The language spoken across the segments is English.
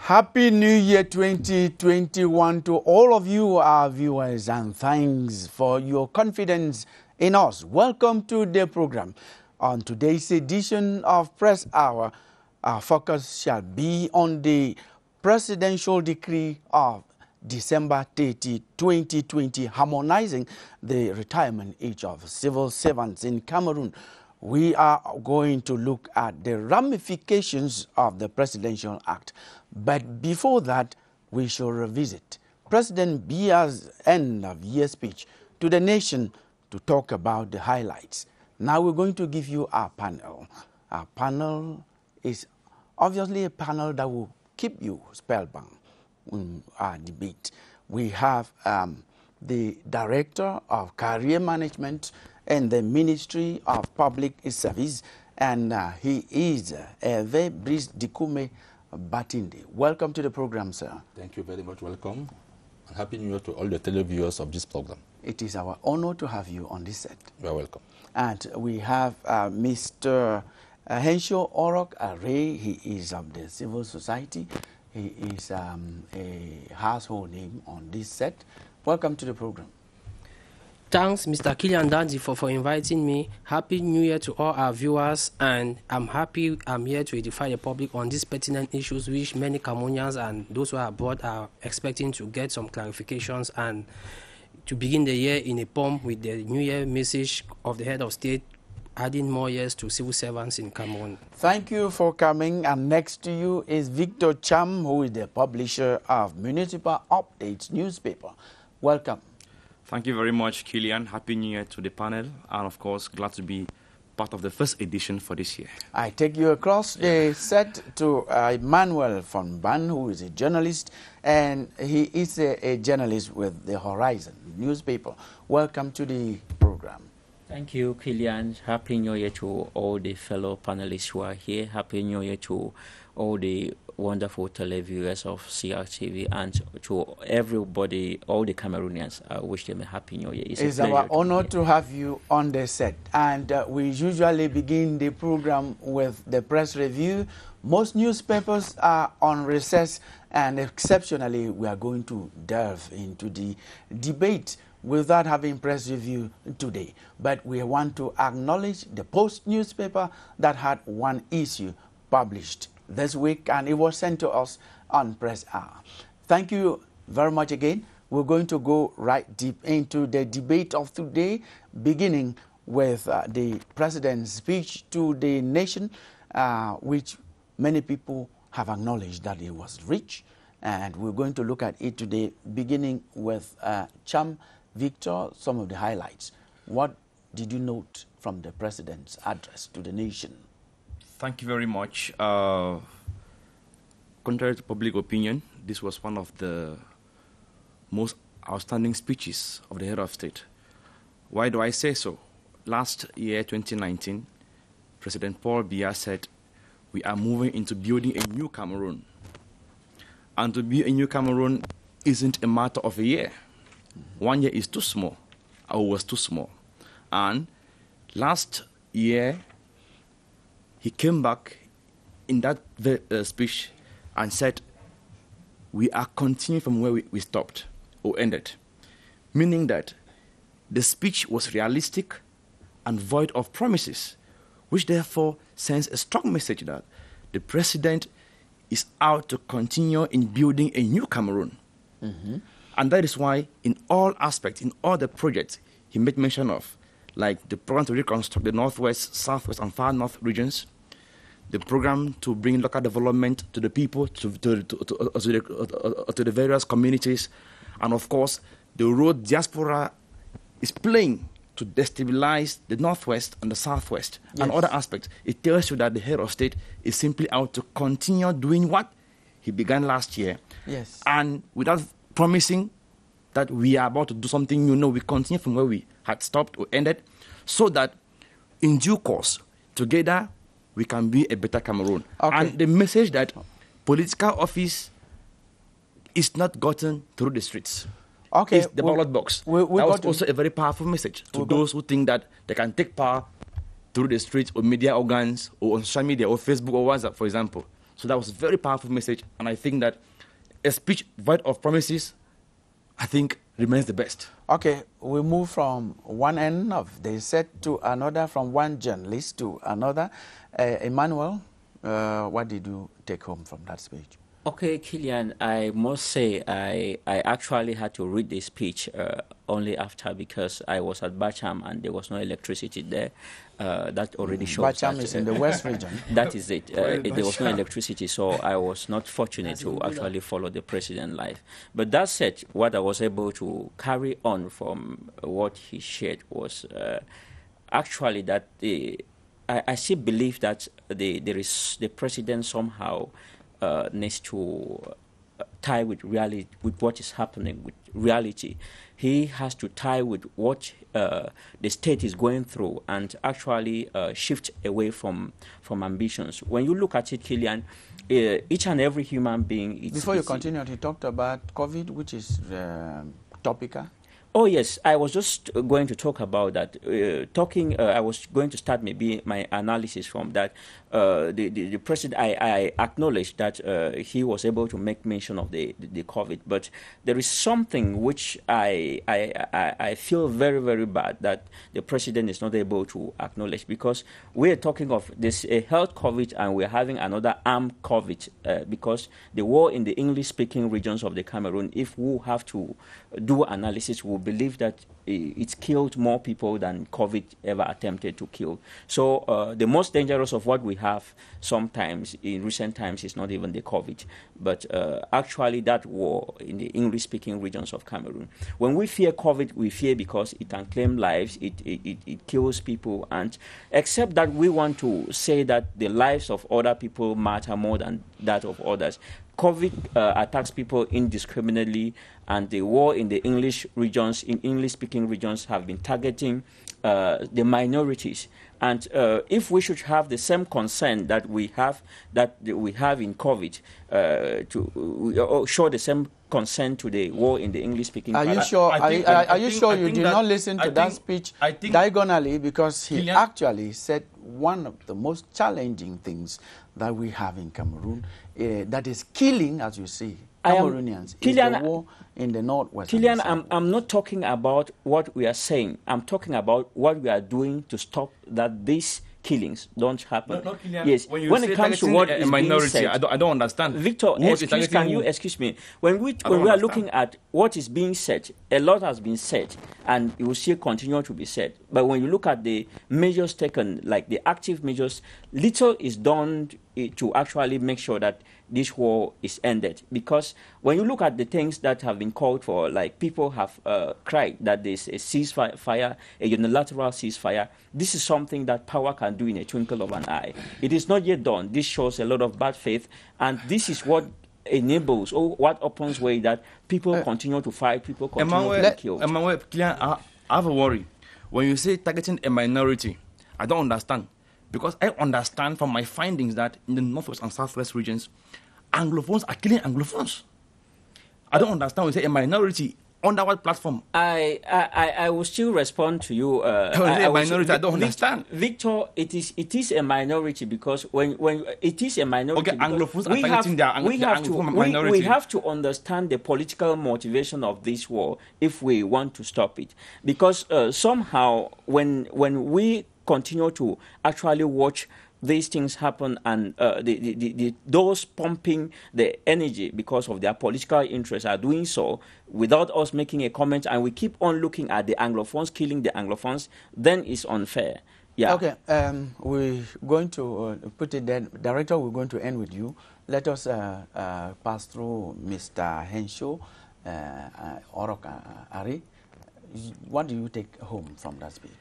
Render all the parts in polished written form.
Happy New Year 2021 to all of you, our viewers, and thanks for your confidence in us. Welcome to the program. On today's edition of Press Hour, our focus shall be on the presidential decree of December 30, 2020, harmonizing the retirement age of civil servants in Cameroon. We are going to look at the ramifications of the Presidential Act. But before that, we shall revisit President Biya's end-of-year speech to the nation to talk about the highlights. Now we're going to give you our panel. Our panel is obviously a panel that will keep you spellbound in our debate. We have the Director of Career Management in the Ministry of Public Service, and he is Hervé Brice Dikume Batinde. Welcome to the program, sir. Thank you very much. Welcome. And Happy New Year to all the televiewers of this program. It is our honor to have you on this set. You are welcome. And we have Mr. Henshaw Orok Array. He is of the civil society. He is a household name on this set. Welcome to the program. Thanks, Mr. Kilian for inviting me. Happy New Year to all our viewers, and I'm happy I'm here to edify the public on these pertinent issues which many Cameroonians and those who are abroad are expecting to get some clarifications and to begin the year in a pomp with the New Year message of the head of state adding more years to civil servants in Cameroon. Thank you for coming, and next to you is Victor Cham, who is the publisher of Municipal Updates newspaper. Welcome. Thank you very much, Kilian. Happy New Year to the panel, and of course, glad to be part of the first edition for this year. I take you across the set to Emmanuel von Ban, who is a journalist, and he is a journalist with the Horizon newspaper. Welcome to the program. Thank you, Kilian. Happy New Year to all the fellow panelists who are here. Happy New Year to all the wonderful televiewers of CRTV, and to everybody, all the Cameroonians. I wish them a Happy New Year. It's our honor to have you on the set. And we usually begin the program with the press review. Most newspapers are on recess, and exceptionally, we are going to delve into the debate without having press review today. But we want to acknowledge the Post newspaper that had one issue published this week, and it was sent to us on Press Hour. Thank you very much again. We're going to go right deep into the debate of today, beginning with the president's speech to the nation, which many people have acknowledged that it was rich, and we're going to look at it today, beginning with Cham. Victor, some of the highlights. What did you note from the president's address to the nation? Thank you very much. Contrary to public opinion, this was one of the most outstanding speeches of the head of state. Why do I say so? Last year, 2019, President Paul Biya said, we are moving into building a new Cameroon. And to build a new Cameroon isn't a matter of a year. 1 year is too small, or was too small. And last year, he came back in that speech and said, we are continuing from where we stopped or ended. Meaning that the speech was realistic and void of promises, which therefore sends a strong message that the president is out to continue in building a new Cameroon. Mm-hmm. And that is why in all aspects, in all the projects he made mention of, like the program to reconstruct the Northwest, Southwest, and Far North regions, the program to bring local development to the people, to the various communities, and of course, the role diaspora is playing to destabilize the Northwest and the Southwest, yes, and other aspects. It tells you that the head of state is simply out to continue doing what he began last year, yes, and without promising that we are about to do something new. No, we continue from where we had stopped or ended, so that in due course, together, we can be a better Cameroon. Okay. And the message that political office is not gotten through the streets. Okay. It's the ballot box. That was also a very powerful message to those who think that they can take power through the streets or media organs or on social media or Facebook or WhatsApp, for example. So that was a very powerful message, and I think that a speech void of promises, I think, remains the best. Okay, we move from one end of the set to another, from one journalist to another. Emmanuel, what did you take home from that speech? Okay, Kilian, I must say I actually had to read the speech only after, because I was at Bacham and there was no electricity there. That already shows Bacham that, is in the West region. That is it. There was no electricity, so I was not fortunate to actually follow the president live. But that said, what I was able to carry on from what he shared was actually that I still believe that the president somehow needs to tie with reality, with what is happening, with reality. He has to tie with what the state is going through, and actually shift away from ambitions. When you look at it, Kilian, each and every human being... Before you continue, he talked about COVID, which is topical. Oh, yes. I was just going to talk about that. I was going to start maybe my analysis from that. The president, I acknowledge that he was able to make mention of the COVID, but there is something which I feel very, very bad that the president is not able to acknowledge, because we're talking of this health COVID and we're having another armed COVID, because the war in the English-speaking regions of the Cameroon, if we have to do analysis, we'll believe that it's killed more people than COVID ever attempted to kill. So the most dangerous of what we have sometimes in recent times is not even the COVID, but actually that war in the English-speaking regions of Cameroon. When we fear COVID, we fear because it can claim lives, it kills people, and except that we want to say that the lives of other people matter more than that of others. COVID attacks people indiscriminately, and the war in the English regions, in English-speaking regions, have been targeting the minorities. And if we should have the same concern that we have in COVID, to show the same concern to the war in the English-speaking. Are you sure? Are you sure you did not listen to that speech diagonally, because he actually said one of the most challenging things that we have in Cameroon, that is killing, as you see, Cameroonians, is the war in the northwest. Kilian, I'm not talking about what we are saying. I'm talking about what we are doing to stop that these killings don't happen. No, Kilian, yes. When it comes to what is minority, being said, I don't understand. Victor, can you excuse me? When we are looking at what is being said, a lot has been said, and it will still continue to be said. But when you look at the measures taken, like the active measures, little is done to actually make sure that this war is ended. Because when you look at the things that have been called for, like people have cried that there's a ceasefire, a unilateral ceasefire. This is something that power can do in a twinkle of an eye. It is not yet done. This shows a lot of bad faith, and this is what enables, or what opens way that people continue to fight, people continue to be killed. Emmanuel, I have a worry. When you say targeting a minority, I don't understand. Because I understand from my findings that in the northwest and southwest regions, Anglophones are killing Anglophones. I don't understand when you say a minority. Under what platform? I will still respond to you. A minority, I don't understand. Victor, it is a minority, because when it is a minority, okay, Anglophones are targeting their minority. We have to understand the political motivation of this war if we want to stop it. Because somehow, when we continue to actually watch these things happen, and those pumping the energy because of their political interests are doing so without us making a comment, and we keep on looking at the Anglophones killing the Anglophones, then it's unfair. Yeah. Okay, we're going to put it there. Director, we're going to end with you. Let us pass through Mr. Henshaw, Oroka Ari. What do you take home from that speech?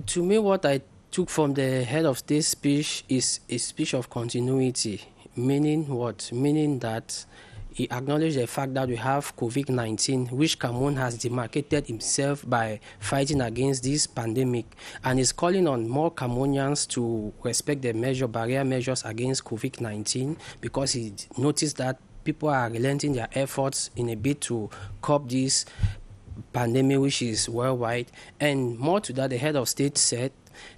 To me, what I took from the head of state speech is a speech of continuity, meaning what? Meaning that he acknowledged the fact that we have COVID-19, which Cameroon has demarcated himself by fighting against this pandemic, and is calling on more Cameroonians to respect the barrier measures against COVID-19, because he noticed that people are relenting their efforts in a bid to curb this pandemic, which is worldwide. And more to that, the head of state said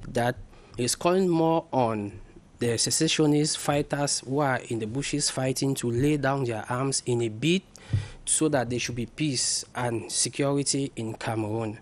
that he's calling more on the secessionist fighters who are in the bushes fighting to lay down their arms in a bid so that there should be peace and security in Cameroon.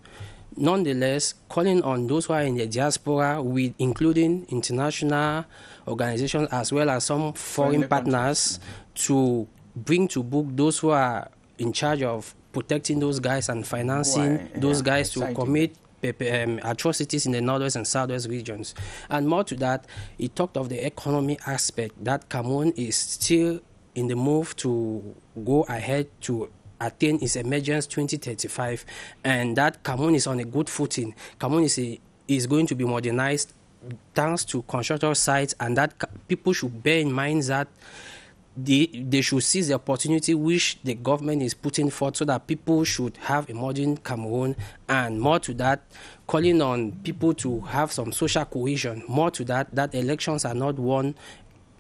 Nonetheless, calling on those who are in the diaspora, with including international organizations as well as some foreign partners, to bring to book those who are in charge of protecting those guys and financing those guys to commit atrocities in the northwest and southwest regions. And more to that, he talked of the economic aspect, that Cameroon is still in the move to go ahead to attain its emergence 2035, and that Cameroon is on a good footing. Cameroon is going to be modernized thanks to constructor sites, and that people should bear in mind that they should seize the opportunity which the government is putting forth so that people should have a modern Cameroon. And more to that, calling on people to have some social cohesion. More to that, that elections are not won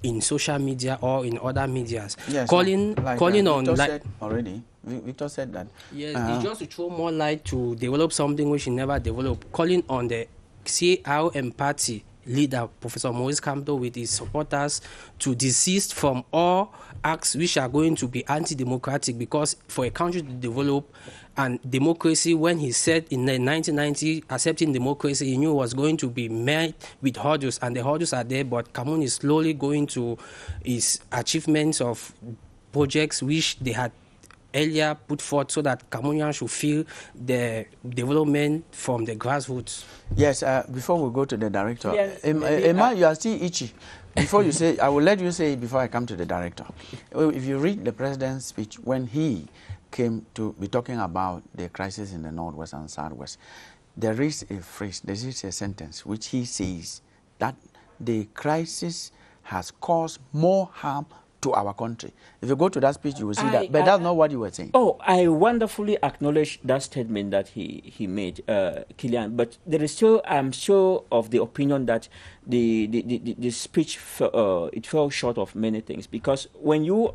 in social media or in other medias. Yes, calling on Victor said already. Victor said that. Yes, it's just to throw more light to develop something which he never developed. Calling on the CRTV party leader, Professor Maurice Kamto, with his supporters to desist from all acts which are going to be anti-democratic, because for a country to develop and democracy, when he said in the 1990 accepting democracy, he knew it was going to be met with hurdles, and the hurdles are there, but Cameroon is slowly going to its achievements of projects which they had earlier put forth so that Cameroonians should feel the development from the grassroots. Yes, before we go to the director, Emma, you are still itchy. Before you say, I will let you say it before I come to the director. If you read the president's speech, when he came to be talking about the crisis in the northwest and southwest, there is a phrase, there is a sentence which he says that the crisis has caused more harm to our country. If you go to that speech, you will see that. But that's not what you were saying. Oh, I wonderfully acknowledge that statement that he made, Kilian. But there is still, I'm sure of the opinion that the speech it fell short of many things, because when you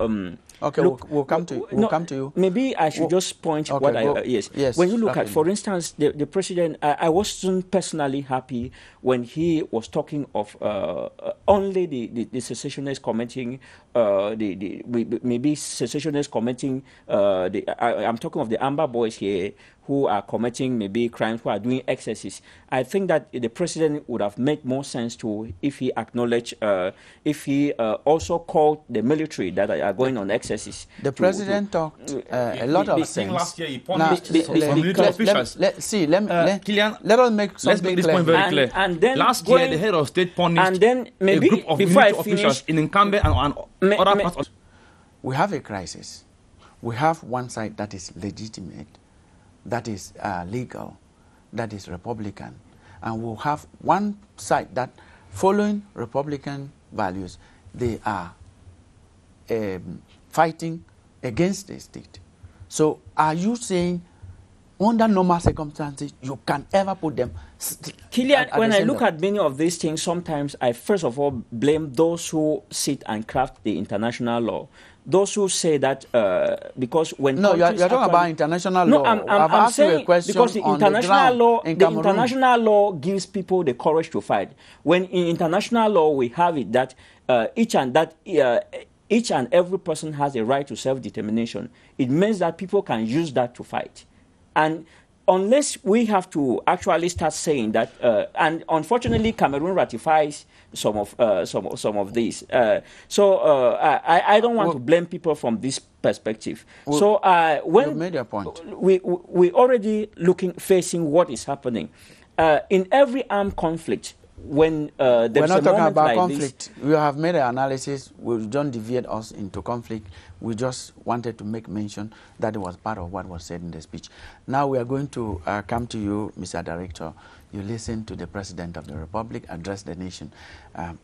okay, look, we'll come to you. Maybe I should just point what yes. When you look at, for instance, the president, I wasn't personally happy when he was talking of only the secessionists commenting, maybe secessionists commenting. I'm talking of the Amber Boys here, who are committing maybe crimes, who are doing excesses. I think that the president would have made more sense to if he acknowledged, if he also called the military that are going on excesses. The president talked a lot of things. Last year he punished some military officials. Let Kilian, let us make something this point very clear. And then last year the head of state punished and then maybe a group of military officials in Nkambe and other parts of... We have a crisis. We have one side that is legitimate, that is legal, that is Republican. And we'll have one side that, following Republican values, they are fighting against the state. So are you saying, under normal circumstances, you can ever put them... Kilian, when I look at many of these things, sometimes I first of all blame those who sit and craft the international law. Those who say that because when you're talking about international law. I'm saying a question because the international law gives people the courage to fight. When in international law we have it that each and every person has a right to self-determination, it means that people can use that to fight. And unless we have to actually start saying that, and unfortunately Cameroon ratifies some of these. So I don't want to blame people from this perspective. Well, so when you made your point, we already facing what is happening in every armed conflict. When there's we're not talking about like conflict. We have made an analysis. We don't deviate us into conflict. We just wanted to make mention that it was part of what was said in the speech. Now we are going to come to you, Mr. Director. You listen to the President of the Republic address the nation.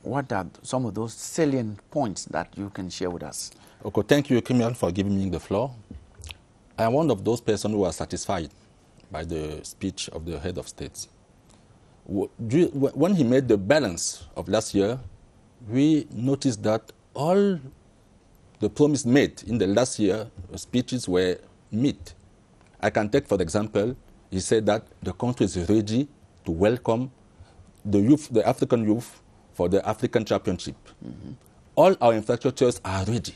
What are some of those salient points that you can share with us? Okay, thank you, Kilian, for giving me the floor. I am one of those persons who are satisfied by the speech of the head of state. When he made the balance of last year, we noticed that all the promises made in the last year speeches were met. I can take, for example, he said that the country is ready to welcome the youth, the African youth, for the African Championship. All our infrastructures are ready.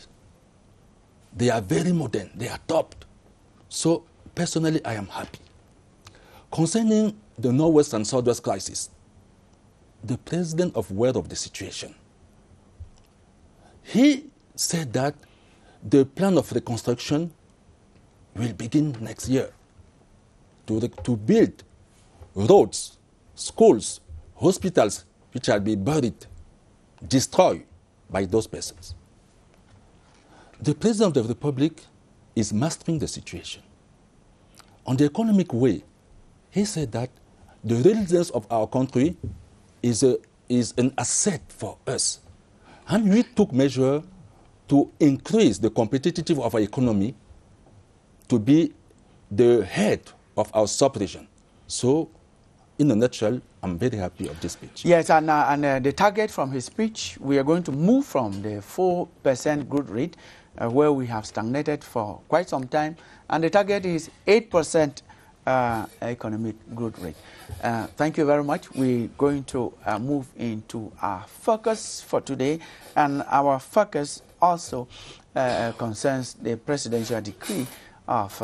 They are very modern. They are topped. So personally, I am happy. Concerning the Northwest and Southwest crisis, the president is aware of the situation. He said that the plan of reconstruction will begin next year to build roads, schools, hospitals, which will be buried, destroyed by those persons. The President of the Republic is mastering the situation. On the economic way, he said that the resilience of our country is an asset for us. And we took measures to increase the competitiveness of our economy to be the head of our sub-region. So, in a nutshell, I'm very happy of this speech. Yes, and the target from his speech, we are going to move from the 4% growth rate, where we have stagnated for quite some time, and the target is 8% economic growth rate. Thank you very much. We're going to move into our focus for today, and our focus also concerns the presidential decree of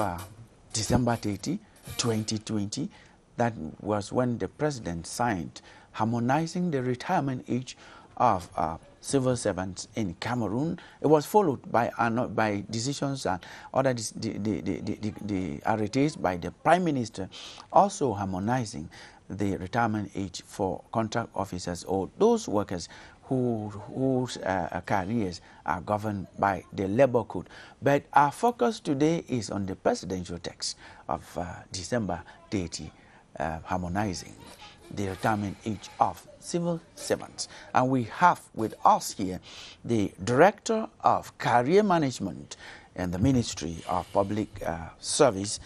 December 30, 2020. That was when the president signed harmonizing the retirement age of civil servants in Cameroon. It was followed by decisions and other the arrêtés by the Prime Minister, also harmonizing the retirement age for contract officers or those workers whose careers are governed by the labor code. But our focus today is on the presidential text of December 30, harmonizing the retirement age of civil servants. And we have with us here the Director of Career Management in the Ministry of Public Service,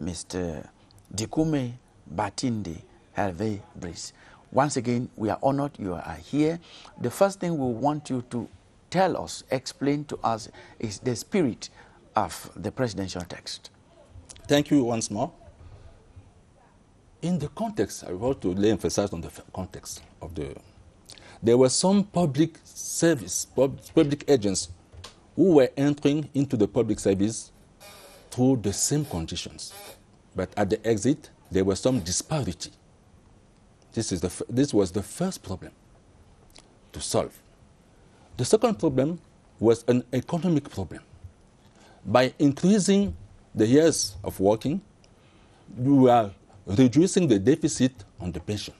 Mr. Dikume Batinde Hervé Brice. Once again, we are honored you are here. The first thing we want you to tell us, explain to us, is the spirit of the presidential text. Thank you once more. In the context, I want to lay emphasis on the context of there were some public service, public agents who were entering into the public service through the same conditions. But at the exit, there was some disparity. This was the first problem to solve. The second problem was an economic problem. By increasing the years of working, we are reducing the deficit on the pension.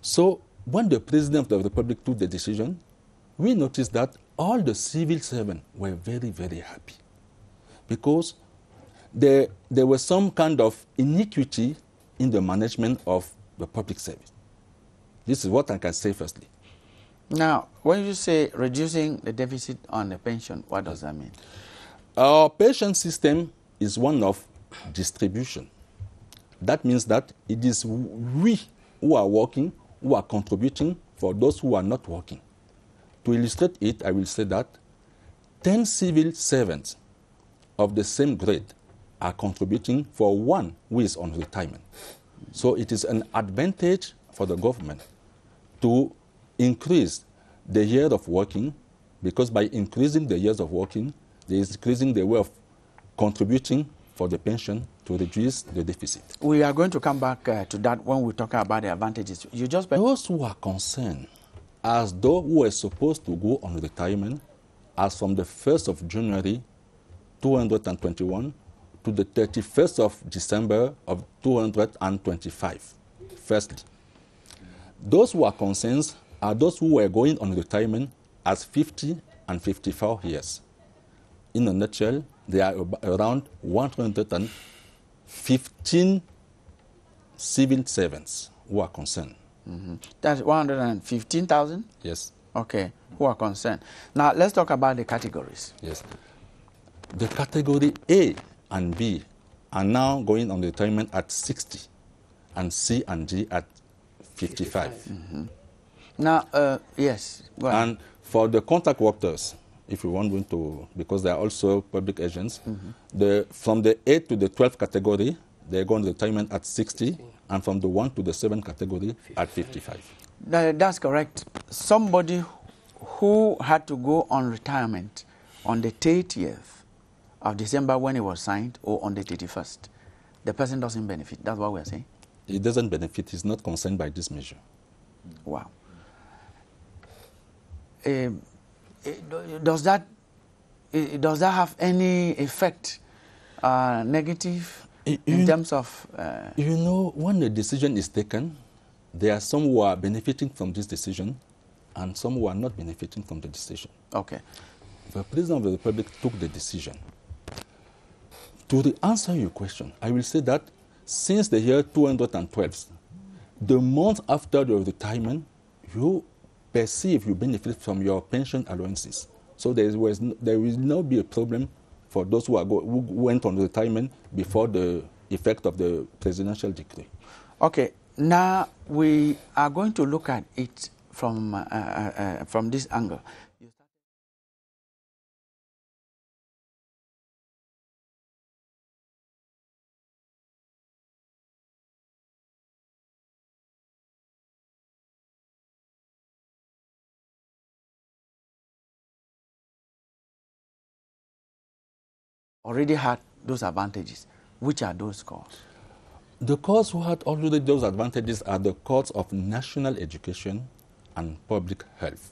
So when the President of the Republic took the decision, we noticed that all the civil servants were very, very happy because there was some kind of iniquity in the management of the public service. This is what I can say firstly. Now, when you say reducing the deficit on the pension, what does that mean? Our pension system is one of distribution. That means that it is we who are working, who are contributing for those who are not working. To illustrate it, I will say that 10 civil servants of the same grade are contributing for one who is on retirement. So it is an advantage for the government to increase the year of working, because by increasing the years of working, there is increasing the way of contributing for the pension to reduce the deficit. We are going to come back to that when we talk about the advantages. Those who are concerned, as those who are supposed to go on retirement, as from the 1st of January 221 to the 31st of December of 225. Firstly, those who are concerned are those who were going on retirement as 50 and 54 years. In a nutshell, there are around 115 civil servants who are concerned. Mm-hmm. That's 115,000? Yes. Okay, who are concerned. Now, let's talk about the categories. Yes. The category A and B are now going on retirement at 60, and C and D at 55. Mm-hmm. Now, yes, go ahead. And for the contract workers, if you want to, because they are also public agents, from the 8 to the 12 category, they're going to retirement at 60, and from the 1 to the 7 category at 55. That's correct. Somebody who had to go on retirement on the 30th of December when it was signed, or on the 31st, the person doesn't benefit. That's what we're saying. He doesn't benefit. He's not concerned by this measure. Wow. Does that have any effect, negative, in terms of... you know, when a decision is taken, there are some who are benefiting from this decision and some who are not benefiting from the decision. Okay. The President of the Republic took the decision. To answer your question, I will say that since the year 212, the month after your retirement, you benefit from your pension allowances. So there will not be a problem for those who went on retirement before the effect of the presidential decree. Okay, now we are going to look at it from this angle. Already had those advantages. Which are those courts? The courts who had already those advantages are the courts of national education and public health.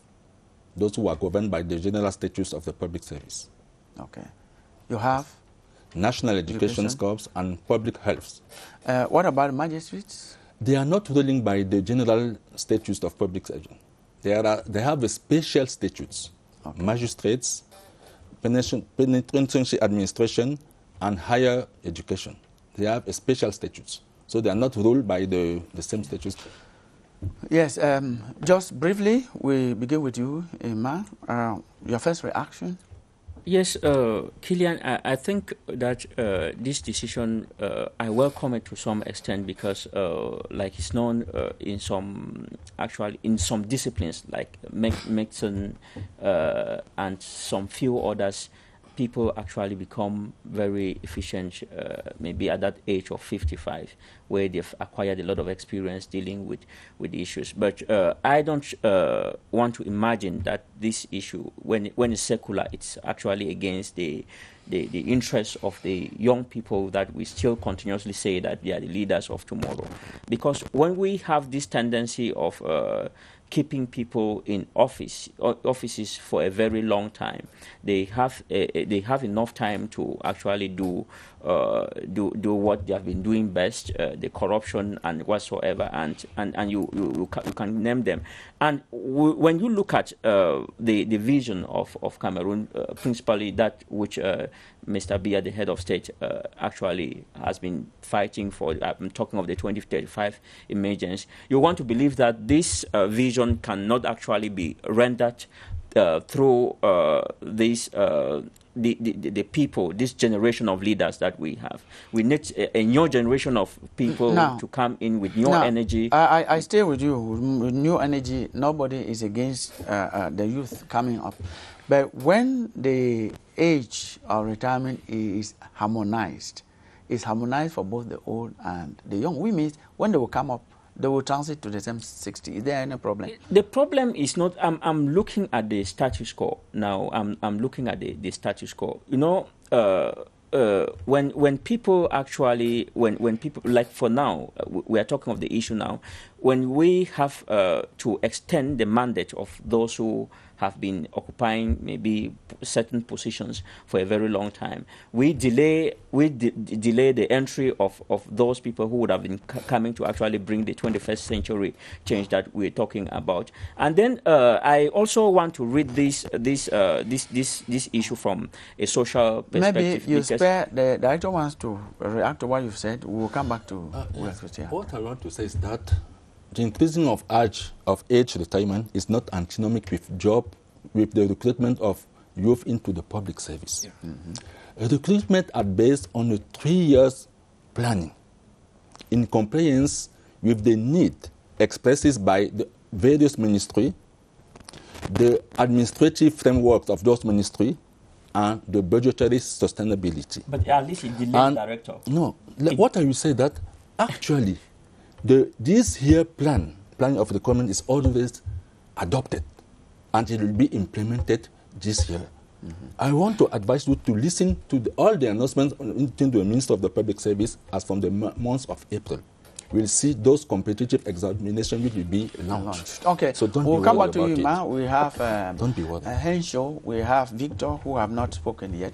Those who are governed by the general statutes of the public service. Okay. You have? National education corps and public health. What about magistrates? They are not ruling by the general statutes of public service. They have a special statutes. Okay. Magistrates, penitentiary administration, and higher education. They have a special statutes. So they are not ruled by the same statutes. Yes, just briefly, we begin with you, Emma. Your first reaction? Yes, Kilian, I think that this decision, I welcome it to some extent because, like it's known in some disciplines like medicine and some few others, people actually become very efficient, maybe at that age of 55, where they've acquired a lot of experience dealing with issues. But I don't want to imagine that this issue, when it's secular, it's actually against the interests of the young people that we still continuously say that they are the leaders of tomorrow. Because when we have this tendency of keeping people in offices for a very long time, they have enough time to actually do what they have been doing best, the corruption and whatsoever, and you can name them. And when you look at the vision of Cameroon, principally that which Mr. Biya, the head of state, actually has been fighting for, I'm talking of the 2035 emergence, you want to believe that this vision cannot actually be rendered through the people, this generation of leaders that we have. We need a new generation of people to come in with new energy. I stay with you. With new energy, nobody is against the youth coming up. But when the age of retirement is harmonized, it's harmonized for both the old and the young. We mean when they will come up, they will transit to the same 60. Is there any problem? The problem is not. I'm looking at the status quo now. I'm looking at the status quo. You know, when people actually, when people, like for now, we are talking of the issue now. When we have to extend the mandate of those who have been occupying maybe certain positions for a very long time, we delay the entry of those people who would have been coming to actually bring the 21st century change that we're talking about. And then I also want to read this issue from a social perspective. Maybe you spare the director wants to react to what you've said. We'll come back to what I want to say is that the increasing of age retirement is not antinomic with the recruitment of youth into the public service. Yeah. Mm-hmm. Recruitment are based on a 3 years planning in compliance with the need expressed by the various ministries, the administrative frameworks of those ministries, and the budgetary sustainability. But at least it delayed, Director. No, what I will say that actually this year plan planning of the government is always adopted, and it will be implemented this year. I want to advise you to listen to all the announcements to the Minister of the Public Service as from the month of April. We'll see those competitive examinations which will be launched. Okay, so we'll come back to you, Ma. We have don't be worried. Henshaw, we have Victor, who have not spoken yet.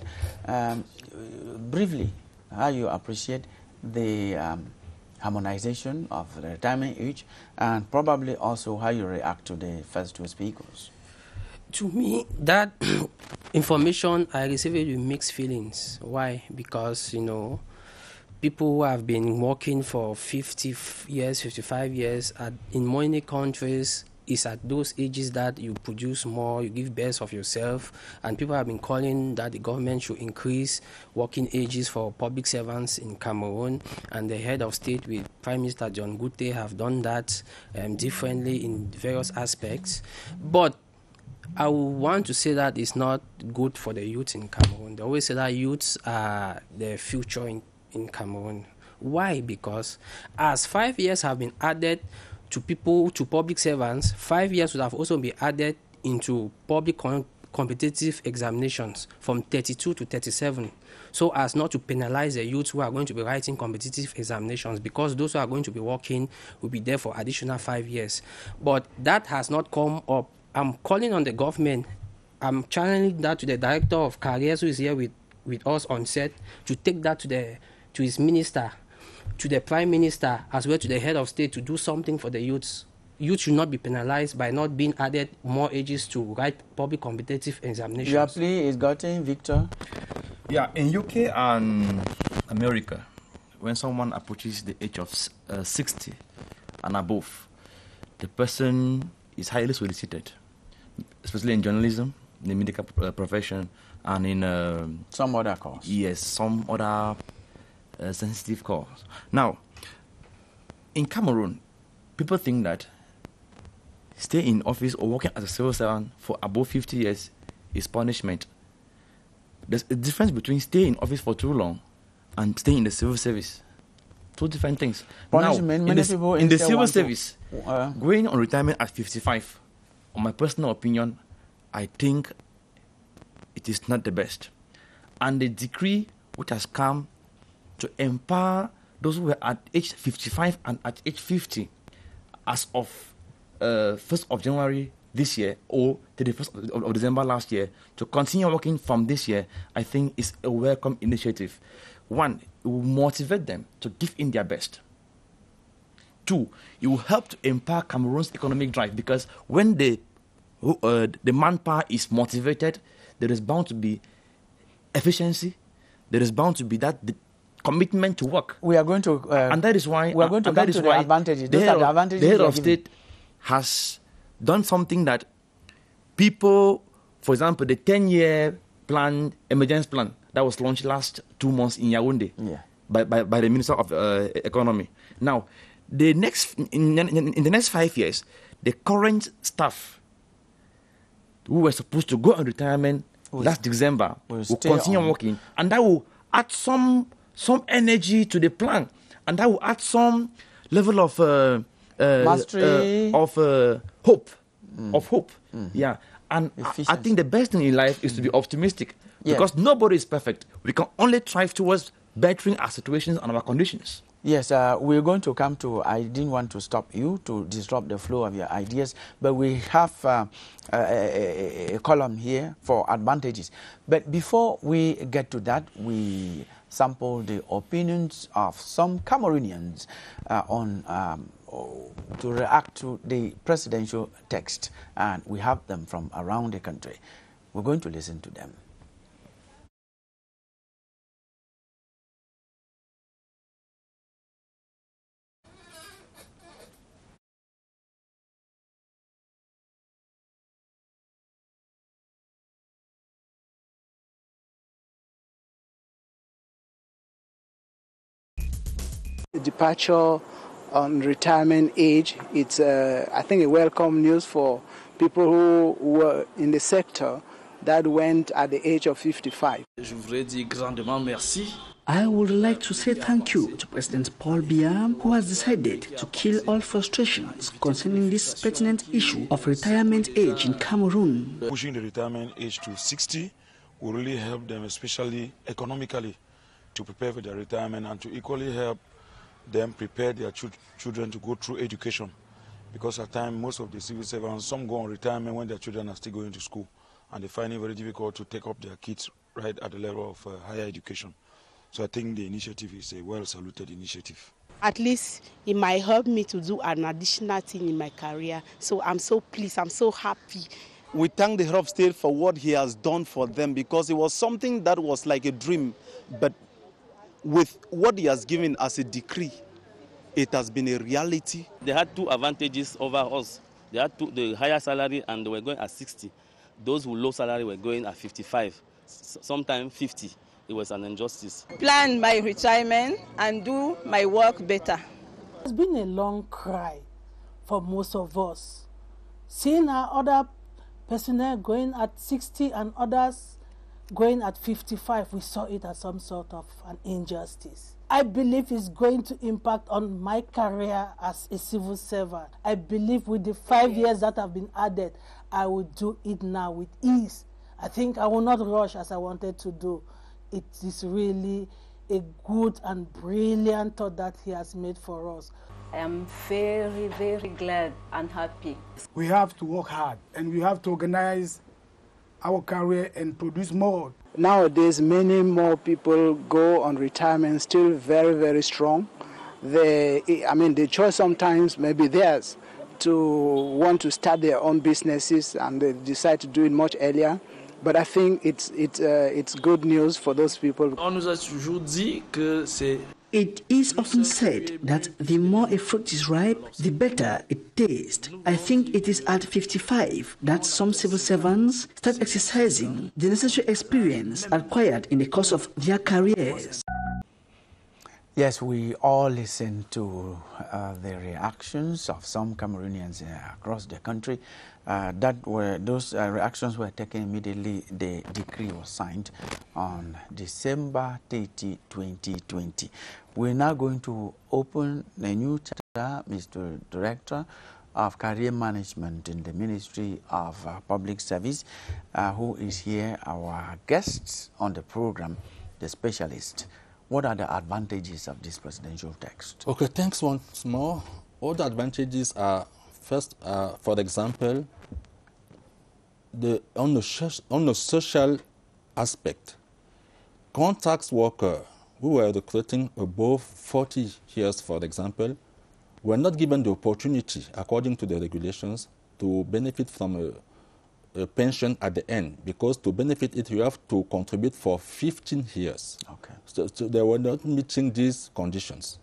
Briefly, how you appreciate the harmonization of the retirement age, and probably also how you react to the first two speakers. To me, that information I received with mixed feelings. Why? Because, you know, people who have been working for 50 years, 55 years in many countries is at those ages that you produce more, you give best of yourself, and people have been calling that the government should increase working ages for public servants in Cameroon, and the head of state with Prime Minister John Gute have done that differently in various aspects. But I want to say that it's not good for the youth in Cameroon. They always say that youths are the future in Cameroon. Why? Because as 5 years have been added to public servants, 5 years would have also been added into public competitive examinations from 32 to 37, so as not to penalize the youths who are going to be writing competitive examinations, because those who are going to be working will be there for additional 5 years. But that has not come up. I'm calling on the government. I'm channeling that to the director of careers, who is here with us on set, to take that to his minister, to the prime minister, as well to the head of state, to do something for the youths. Youth should not be penalized by not being added more ages to write public competitive examinations. Your plea is gotten, Victor? Yeah, in UK and America, when someone approaches the age of 60 and above, the person is highly solicited, especially in journalism, in the medical profession, and in some other course. Yes, some other sensitive course. Now, in Cameroon, people think that staying in office or working as a civil servant for above 50 years is punishment. There's a difference between staying in office for too long and staying in the civil service. Two different things. Punishment, now, in the civil service, going on retirement at 55, on my personal opinion, I think it is not the best. And the decree which has come to empower those who were at age 55 and at age 50 as of 1st of January this year or 31st of December last year to continue working from this year, I think is a welcome initiative. One, it will motivate them to give in their best. Two, it will help to empower Cameroon's economic drive, because when the manpower is motivated, there is bound to be efficiency, there is bound to be the commitment to work. We are going to, and that is why, we are going to come to the advantages. The head of state has done something that people, for example, the 10-year plan, emergence plan that was launched last 2 months in Yaoundé by the Minister of Economy. Now, in the next 5 years, the current staff who were supposed to go on retirement last December will continue working, and that will add some energy to the plan, and that will add some level of mastery, of hope, Yeah, and I think the best thing in life is to be optimistic, because nobody is perfect. We can only strive towards bettering our situations and our conditions. Yes, we're going to come to, I didn't want to stop you to disrupt the flow of your ideas, but we have a column here for advantages. But before we get to that, we sample the opinions of some Cameroonians to react to the presidential text, and we have them from around the country. We're going to listen to them. Departure on retirement age, it's I think a welcome news for people who were in the sector that went at the age of 55. Je voudrais dire grandement merci. I would like to say thank you to President Paul Biya, who has decided to kill all frustrations concerning this pertinent issue of retirement age in Cameroon. Pushing the retirement age to 60 will really help them, especially economically, to prepare for their retirement and to equally help them prepare their children to go through education. Because at times, most of the civil servants, some go on retirement when their children are still going to school, and they find it very difficult to take up their kids right at the level of higher education. So I think the initiative is a well-saluted initiative. At least it might help me to do an additional thing in my career. So I'm so pleased, I'm so happy. We thank the head of state for what he has done for them, because it was something that was like a dream. But with what he has given as a decree, it has been a reality. They had two advantages over us. They had the higher salary and they were going at 60. Those who low salary were going at 55, sometimes 50. It was an injustice. Plan my retirement and do my work better. It's been a long cry for most of us. Seeing our other personnel going at 60 and others going at 55, we saw it as some sort of an injustice. I believe it's going to impact on my career as a civil servant. I believe with the 5 years that have been added, I will do it now with ease. I think I will not rush as I wanted to do. It is really a good and brilliant thought that he has made for us. I am very, very glad and happy. We have to work hard and we have to organize our career and produce more. Nowadays, many more people go on retirement still very, very strong. The choice sometimes may be theirs to want to start their own businesses, and they decide to do it much earlier. But I think it's good news for those people. On nous a toujours dit que c'est. It is often said that the more a fruit is ripe, the better it tastes. I think it is at 55 that some civil servants start exercising the necessary experience acquired in the course of their careers. Yes, we all listen to the reactions of some Cameroonians across the country. Those reactions were taken immediately. The decree was signed on December 30, 2020. We're now going to open a new chapter, Mr. Director of Career Management in the Ministry of Public Service, who is here, our guests on the program, the specialist. What are the advantages of this presidential text? Okay, thanks once more. All the advantages are, first, for example, on the social aspect, contract workers who were recruiting above 40 years, for example, were not given the opportunity, according to the regulations, to benefit from a pension at the end, because to benefit it, you have to contribute for 15 years. Okay. So they were not meeting these conditions.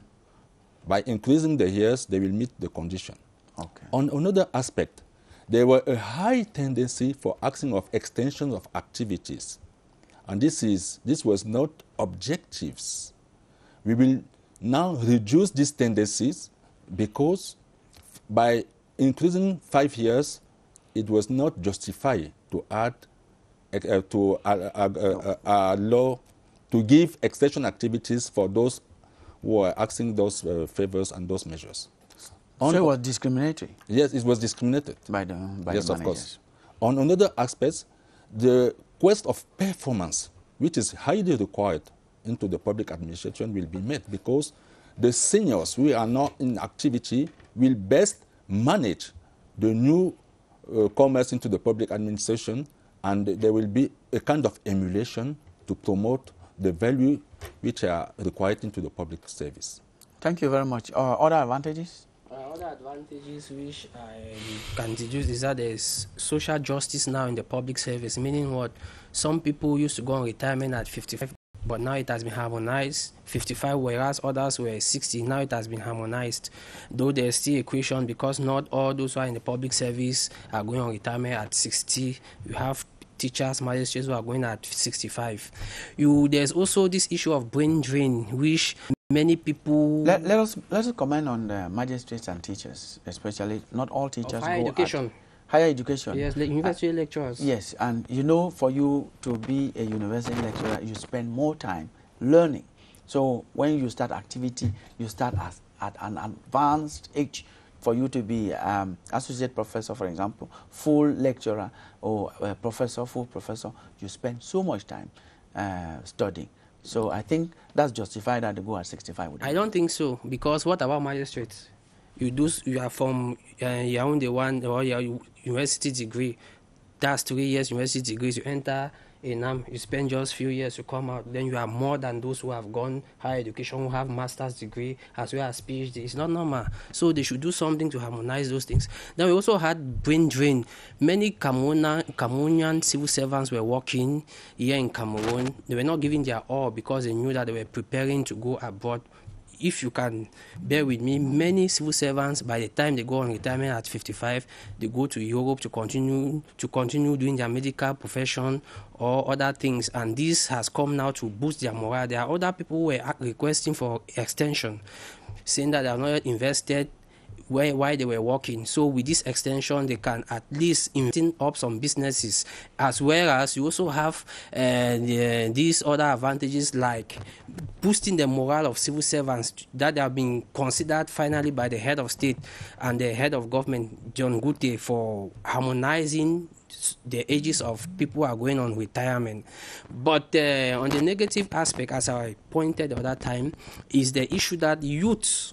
By increasing the years, they will meet the condition. Okay. On another aspect, there were a high tendency for asking of extension of activities. And this was not objectives. We will now reduce these tendencies because by increasing 5 years, it was not justified to add, law to give extension activities for those who are asking those favors and those measures. So it was discriminatory? Yes, it was discriminated. By the yes, managers. Of course. On another aspect, the quest of performance, which is highly required into the public administration, will be met because the seniors who are not in activity will best manage the new commerce into the public administration, and there will be a kind of emulation to promote the value which are required into the public service. Thank you very much. Other advantages? Other advantages which I can deduce is that there's social justice now in the public service, meaning what? Some people used to go on retirement at 55, but now it has been harmonized. 55, whereas others were 60, now it has been harmonized. Though there's still a question because not all those who are in the public service are going on retirement at 60. You have teachers, magistrates who are going at 65. There's also this issue of brain drain, which many people... Let us comment on the magistrates and teachers, especially not all teachers higher go education. at higher education. Yes, like university lecturers. Yes, and you know, for you to be a university lecturer, you spend more time learning. So when you start activity, you start at an advanced age. For you to be associate professor, for example, full lecturer, or professor, full professor, you spend so much time studying. So I think that's justified that they go at 65. I don't think so, because what about magistrates? You are from Yaoundé one or your university degree. That's 3 years university degrees. You enter you spend just few years to come out. Then you are more than those who have gone higher education, who have master's degree as well as PhD. It's not normal. So they should do something to harmonize those things. Then we also had brain drain. Many Cameroonian civil servants were working here in Cameroon. They were not giving their all because they knew that they were preparing to go abroad. If you can bear with me, many civil servants, by the time they go on retirement at 55, they go to Europe to continue doing their medical profession or other things, and this has come now to boost their morale. There are other people who were requesting for extension, saying that they have not yet invested while they were working. So with this extension, they can at least invest up some businesses, as well as you also have these other advantages like boosting the morale of civil servants that have been considered finally by the head of state and the head of government, John Gute, for harmonizing the ages of people who are going on retirement. But on the negative aspect, as I pointed the other time, is the issue that youths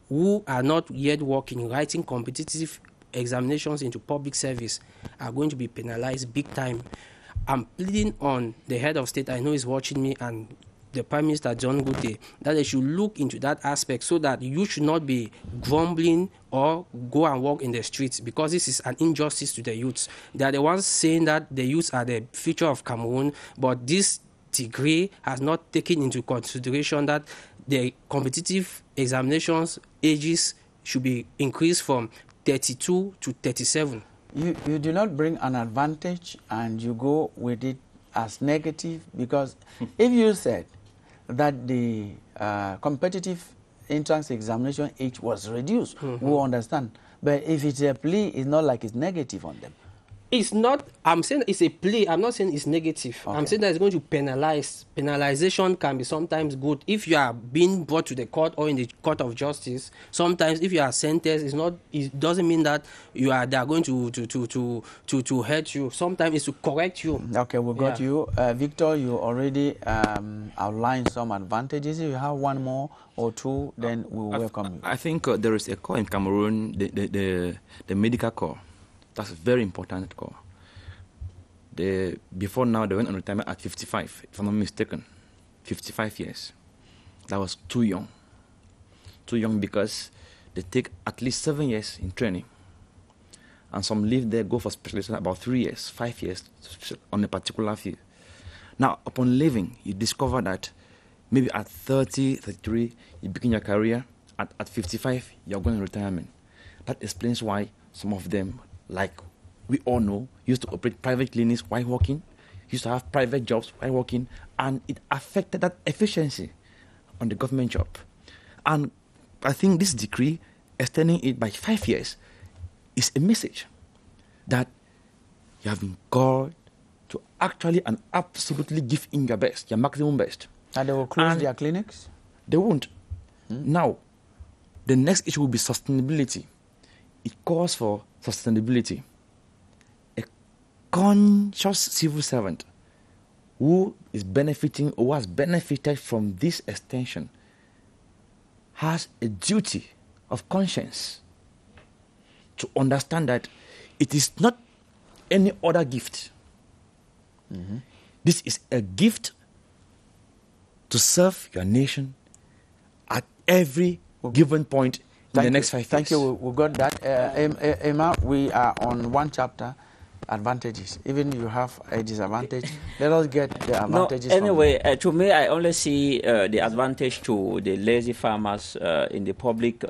who are not yet working, writing competitive examinations into public service, are going to be penalized big time. I'm pleading on the head of state, I know he's watching me, and the Prime Minister John Gute, that they should look into that aspect so that you should not be grumbling or go and walk in the streets, because this is an injustice to the youths. They are the ones saying that the youths are the future of Cameroon, but this degree has not taken into consideration that the competitive examinations ages should be increased from 32 to 37. You do not bring an advantage and you go with it as negative, because if you said that the competitive entrance examination age was reduced, we understand. But if it's a plea, it's not like it's negative on them. It's not, I'm saying it's a plea. I'm not saying it's negative. Okay. I'm saying that it's going to penalize. Penalization can be sometimes good. If you are being brought to the court or in the court of justice, sometimes if you are sentenced, it doesn't mean that they are going to hurt you. Sometimes it's to correct you. Okay, we got you. Victor, you already outlined some advantages. If you have one more or two, then we'll welcome you. I think there is a corps in Cameroon, the medical corps. That's a very important call. Before now, they went on retirement at 55, if I'm not mistaken. 55 years. That was too young. Too young because they take at least 7 years in training. And some leave there, go for specialization about 3 years, 5 years on a particular field. Now, upon leaving, you discover that maybe at 30, 33, you begin your career. At 55, you're going to retirement. That explains why some of them, like we all know, used to operate private clinics while working, used to have private jobs while working, and it affected that efficiency on the government job. And I think this decree, extending it by 5 years, is a message that you have been called to actually and absolutely give in your best, your maximum best. And they will close their clinics? They won't. Now, the next issue will be sustainability. It calls for sustainability. A conscious civil servant who is benefiting or has benefited from this extension has a duty of conscience to understand that it is not any other gift. This is a gift to serve your nation at every given point in the next 5 years. Thank you. We got that. Emma, we are on one chapter, advantages. Even you have a disadvantage. Let us get the advantages. No, anyway, to me, I only see the advantage to the lazy farmers in the public,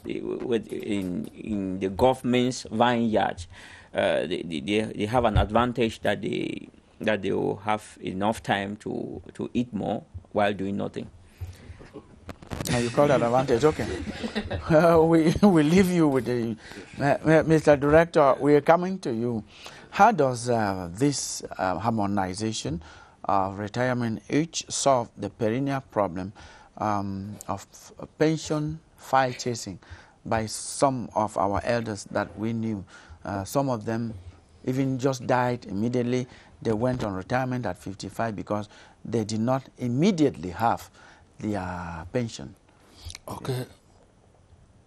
in the government's vineyard. They have an advantage that they will have enough time to eat more while doing nothing. Now you call that advantage, okay. We leave you with the, Mr. Director, we are coming to you. How does this harmonization of retirement age solve the perennial problem of pension file chasing by some of our elders that we knew? Some of them even just died immediately. They went on retirement at 55 because they did not immediately have their pension. Okay.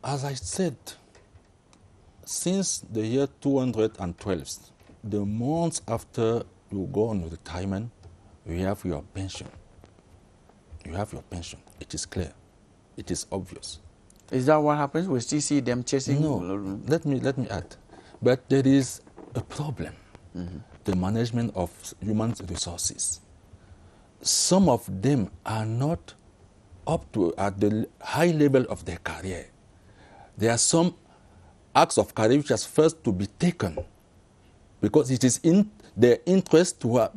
As I said, since the year 212, the months after you go on retirement, you have your pension. You have your pension. It is clear. It is obvious. Is that what happens? We still see them chasing? No. Let me add. But there is a problem. The management of human resources. Some of them are not up to at the high level of their career. There are some acts of career which has first to be taken because it is in their interest to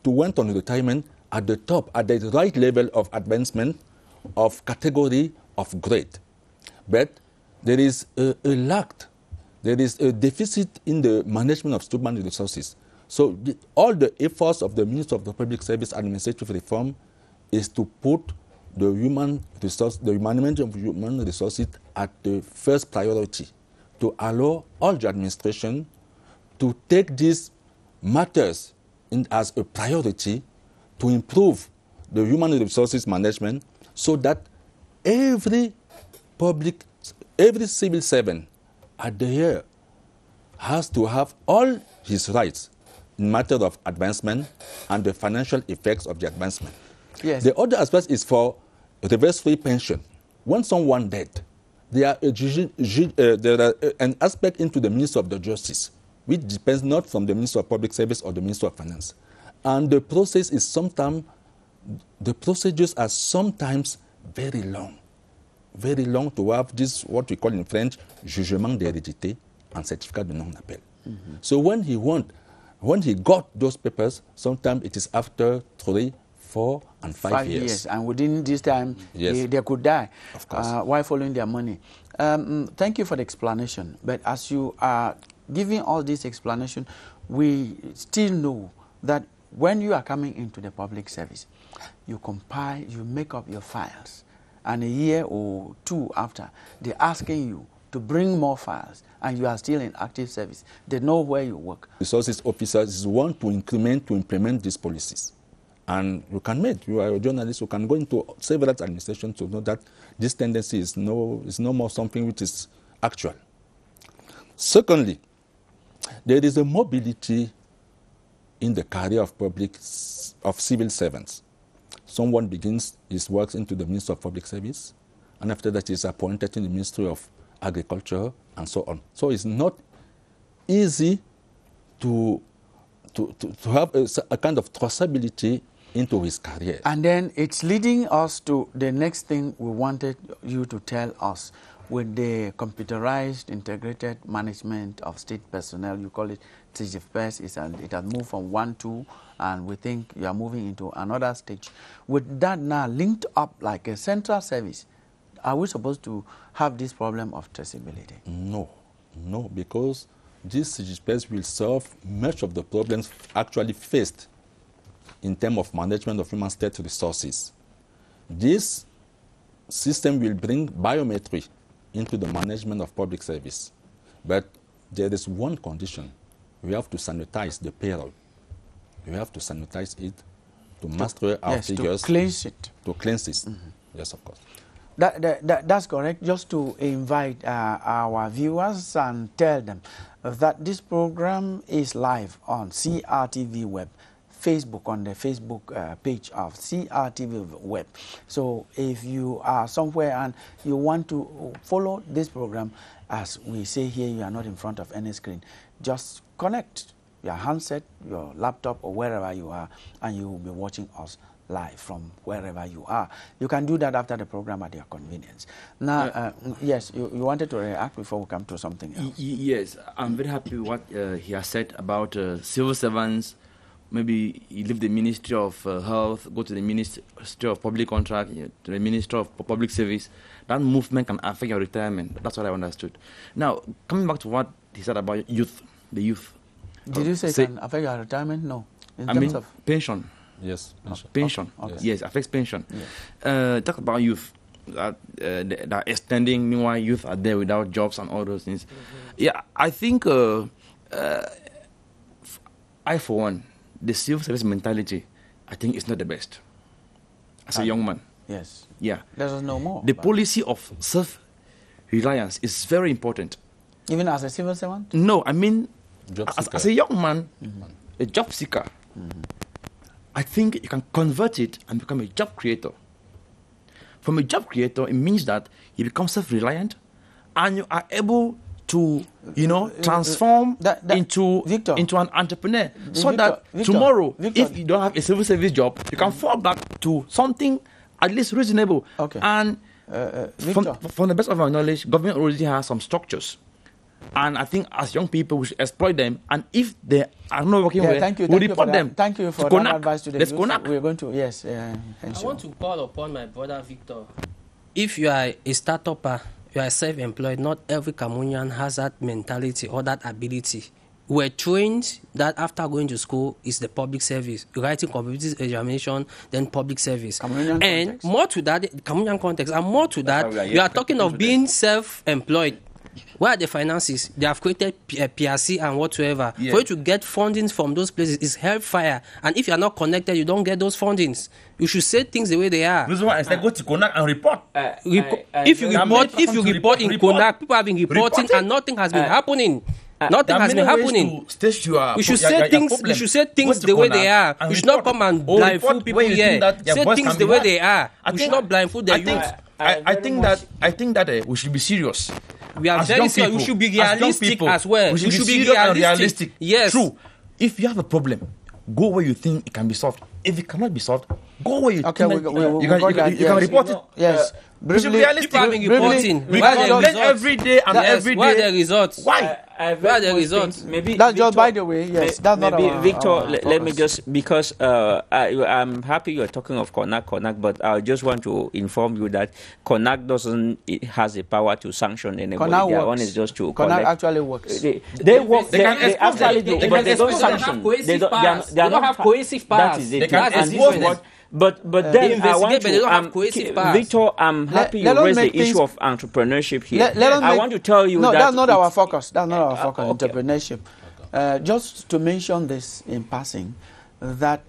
went on retirement at the top, at the right level of advancement, of category, of grade. But there is a lack, there is a deficit in the management of human resources. So all the efforts of the Minister of the Public Service Administrative Reform is to put the human resource, the management of human resources at the first priority, to allow all the administration to take these matters as a priority to improve the human resources management so that every civil servant at the year has to have all his rights in matter of advancement and the financial effects of the advancement. Yes. The other aspect is for reverse-free pension. When someone dead, there are an aspect into the Minister of the Justice, which depends not from the Minister of Public Service or the Minister of Finance. And the process is sometimes, the procedures are sometimes very long to have this, what we call in French, jugement d'hérédité and certificat de non-appel. So when he got those papers, sometimes it is after 3, 4, and 5 years. And within this time, yes, they could die. Of course. While following their money. Thank you for the explanation. But as you are giving all this explanation, we still know that when you are coming into the public service, you compile, you make up your files. And a year or 2 after, they're asking you to bring more files, and you are still in active service. They know where you work. Resources officers want to implement these policies. And you can you are a journalist, you can go into several administrations to know that this tendency is no more something which is actual. Secondly, there is a mobility in the career of civil servants. Someone begins his work into the Ministry of Public Service, and after that is appointed in the Ministry of Agriculture, and so on. So it's not easy to have a kind of traceability into his career. And then it's leading us to the next thing we wanted you to tell us. With the computerized integrated management of state personnel, you call it TGFPS, it has moved from 1, 2, and we think you are moving into another stage. With that now linked up like a central service, are we supposed to have this problem of traceability? No, because this TGFPS will solve much of the problems actually faced in terms of management of human state resources. This system will bring biometry into the management of public service. But there is one condition. We have to sanitize the payroll. We have to sanitize it to master our figures. To cleanse it. To cleanse it. Yes, of course. That's correct. Just to invite our viewers and tell them that this program is live on CRTV Web, Facebook, on the Facebook page of CRTV Web. So if you are somewhere and you want to follow this program, as we say here, you are not in front of any screen, just connect your handset, your laptop, or wherever you are, and you will be watching us live from wherever you are. You can do that after the program at your convenience. Now, yes, you wanted to react before we come to something else. Yes, I'm very happy with what he has said about civil servants maybe you leave the Ministry of Health, go to the Ministry of Public Contract, to the Ministry of Public Service. That movement can affect your retirement. That's what I understood. Now, coming back to what he said about youth, the youth. Did you say can affect your retirement? No. In terms of pension. Yes, pension. Pension. Okay. Yes, affects pension. Yeah. Talk about youth. That are extending, meanwhile youth are there without jobs and all those things. Yeah, I think I, for one, the civil service mentality, I think is not the best. As a young man. Yes. Yeah. Let us know more. The policy of self-reliance is very important. Even as a civil servant? No, I mean, as a young man, a job seeker, I think you can convert it and become a job creator. From a job creator, it means that you become self-reliant and you are able to, transform into an entrepreneur. So that tomorrow, if you don't have a civil service job, you can fall back to something at least reasonable. Okay. And from the best of our knowledge, government already has some structures. And I think as young people, we should exploit them. And if they are not working well, we report them. Thank you for that advice to the youth. We're going to, yes. I want to call upon my brother Victor. If you are a start-upper, you are self-employed, not every Cameroonian has that mentality or that ability. We're trained that after going to school is the public service, writing competitive examination, then public service. And more to that, Cameroonian context, and more to that, you are talking of being self-employed. Where are the finances? They have created PRC and whatsoever. Yeah. For you to get fundings from those places is hellfire. And if you are not connected, you don't get those fundings. You should say things the way they are. This is why I said go to CONAC and report. If you report in CONAC, people have been reporting and nothing has been happening. Nothing has been happening. You should say things. You should say things the way they are. You should not come and blindfold people here. Say things the way they are. You should not blindfold the youth. I think that we should be serious. We are very serious. We should be realistic as well. We should be realistic. Yes. True. If you have a problem, go where you think it can be solved. If it cannot be solved, go where you think you can report it. Yes. People have been reporting. Every day and every day. Where are the results? Why? Where are the results? Maybe that's just by the way. Yes, that's not maybe Victor. Let me just, because I'm happy you're talking of CONAC, but I just want to inform you that CONAC has the power to sanction anybody. Their one is just to CONAC actually works. They work. They actually do, but they don't sanction. They don't have cohesive powers. That is it. That's different. But then I want to, Victor, I'm happy you raised the issue of entrepreneurship here. I want to tell you that that's not our focus. That's not our focus. Entrepreneurship. Just to mention this in passing, that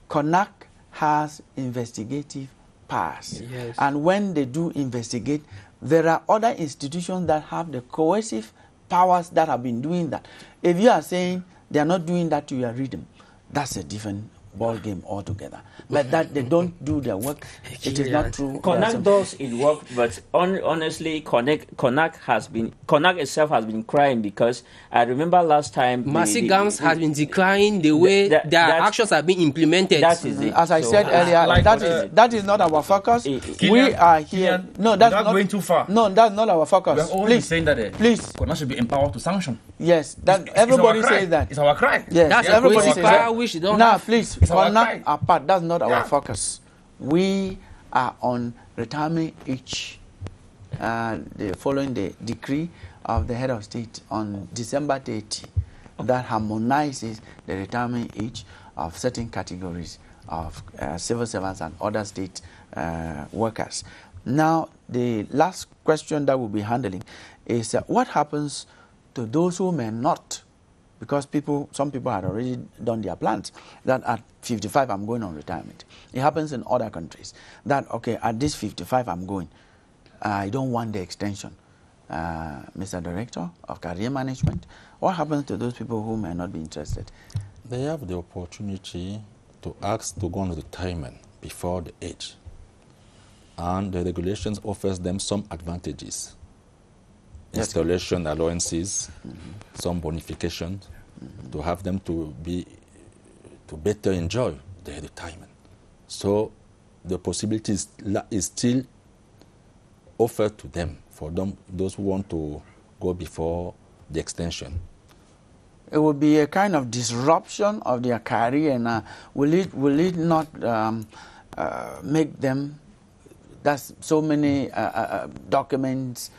CONAC has investigative powers, and when they do investigate, there are other institutions that have the coercive powers that have been doing that. If you are saying they are not doing that to your rhythm, that's a different ball game altogether. But that they don't do their work, it is not true. CONAC does its work, but honestly, CONAC itself has been crying, because I remember last time Masigams has been decrying the way their actions have been implemented. That is it. As I said earlier, that is not our focus. We are here. No, that's not going too far. No, that's not our focus. We are always saying that please, CONAC should be empowered to sanction. Yes, that everybody says that. It's our cry. Yes, that's everybody says that. Which don't now, have. please, CONAC apart. That's not our focus. We are on retirement age, following the decree of the head of state on December 30 that harmonizes the retirement age of certain categories of civil servants and other state workers. Now, the last question that we'll be handling is what happens to those who may not, because some people had already done their plans that at 55 I'm going on retirement. It happens in other countries that, okay, at this 55 I'm going. I don't want the extension. Mr. Director of Career Management, what happens to those people who may not be interested? They have the opportunity to ask to go on retirement before the age. And the regulations offers them some advantages. Installation allowances, some bonifications, to have them to better enjoy their retirement. So the possibility is still offered to them, for those who want to go before the extension. it will be a kind of disruption of their career, and will it not make them, that's so many documents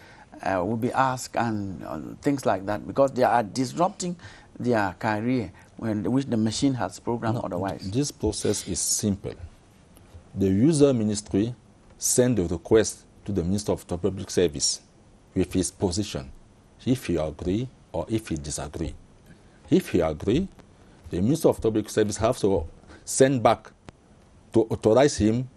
will be asked and things like that, because they are disrupting their career which the machine has programmed otherwise. This process is simple. The user ministry send a request to the Minister of Public Service with his position, if he agree or if he disagree. If he agree, the Minister of Public Service has to send back to authorize him,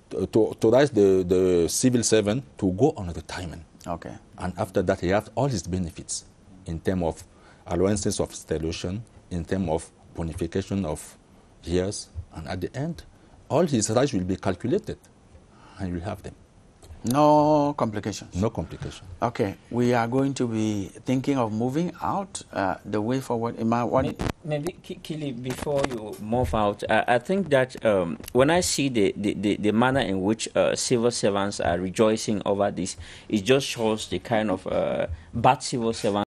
to authorize the civil servant to go on retirement. Okay. And after that, he has all his benefits in terms of allowances of installation, in terms of bonification of years, and at the end, all his rights will be calculated, and you will have them. No complications? No complication. Okay, we are going to be thinking of moving out the way forward. Maybe Kili, before you move out, I think that when I see the manner in which civil servants are rejoicing over this, it just shows the kind of bad civil servants